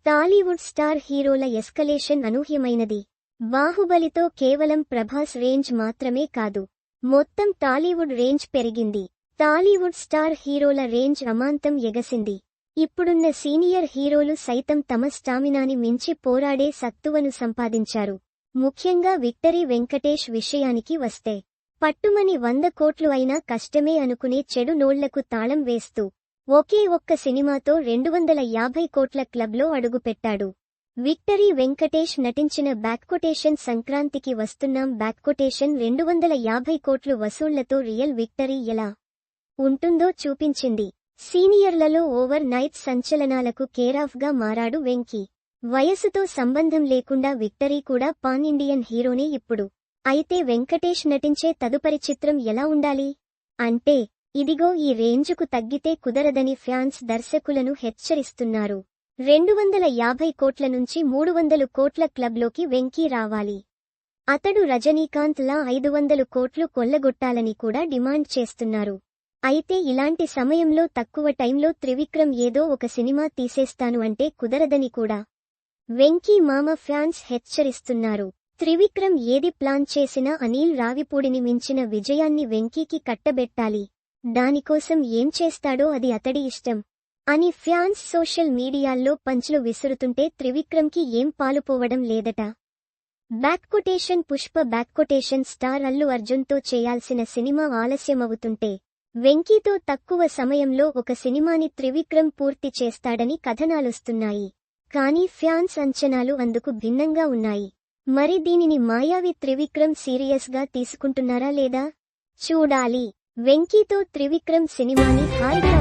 Tollywood star హీరోల escalation అనూహ్యమైనది. బాహుబలితో కేవలం Prabhas range మాత్రమే కాదు, మొత్తం టాలీవుడ్ రేంజ్ పెరిగింది. టాలీవుడ్ స్టార్ హీరోల రేంజ్ అమాంతం ఎగసింది. ఇప్పుడున్న సీనియర్ హీరోలు సైతం తమ స్టామినాని మించి పోరాడే సత్తువను సంపాదించారు. ముఖ్యంగా విక్టరీ వెంకటేష్ విషయానికి వస్తే, పట్టుమని 100 కోట్లు అయినా కష్టమే అనుకునే చెడు నోళ్లకు తాళం వేస్తూ ఒకే ఒక్క సినిమాతో 250 కోట్ల క్లబ్లో అడుగుపెట్టాడు. విక్టరీ వెంకటేష్ నటించిన బ్యాక్కొటేషన్ సంక్రాంతికి వస్తున్నాం 250 కోట్లు వసూళ్లతో రియల్ విక్టరీ ఎలా ఉంటుందో చూపించింది. సీనియర్లలో ఓవర్ నైట్ సంచలనాలకు కేరాఫ్గా మారాడు వెంకీ. వయసుతో సంబంధం లేకుండా విక్టరీ కూడా పాన్ ఇండియన్ హీరోనే ఇప్పుడు. అయితే వెంకటేష్ నటించే తదుపరి చిత్రం ఎలా ఉండాలి అంటే, ఇదిగో ఈ రేంజుకు తగ్గితే కుదరదని ఫ్యాన్స్ దర్శకులను హెచ్చరిస్తున్నారు. 250 కోట్ల నుంచి 300 కోట్ల క్లబ్లోకి వెంకీ రావాలి. అతడు రజనీకాంత్ లా 500 కోట్లు కొల్లగొట్టాలని కూడా డిమాండ్ చేస్తున్నారు. అయితే ఇలాంటి సమయంలో తక్కువ టైంలో త్రివిక్రమ్ ఏదో ఒక సినిమా తీసేస్తాను అంటే కుదరదని కూడా వెంకీ మామ ఫ్యాన్స్ హెచ్చరిస్తున్నారు. త్రివిక్రమ్ ఏది ప్లాన్ చేసినా అనిల్ రావిపూడిని మించిన విజయాన్ని వెంకీకి కట్టబెట్టాలి. దానికోసం ఏం చేస్తాడో అది అతడి ఇష్టం అని ఫ్యాన్స్ సోషల్ మీడియాల్లో పంచ్లు విసురుతుంటే త్రివిక్రమ్కి ఏం పాలుపోవడం లేదట. బ్యాక్కొటేషన్ పుష్ప బ్యాక్కొటేషన్ స్టార్ అల్లు అర్జున్తో చేయాల్సిన సినిమా ఆలస్యమవుతుంటే, వెంకీతో తక్కువ సమయంలో ఒక సినిమాని త్రివిక్రమ్ పూర్తి చేస్తాడని కథనాలొస్తున్నాయి. కానీ ఫ్యాన్స్ అంచనాలు అందుకు భిన్నంగా ఉన్నాయి. మరి దీనిని మాయావి త్రివిక్రమ్ సీరియస్గా తీసుకుంటున్నారా లేదా చూడాలి. వెంకీతో త్రివిక్రమ్ సినిమాని హారిక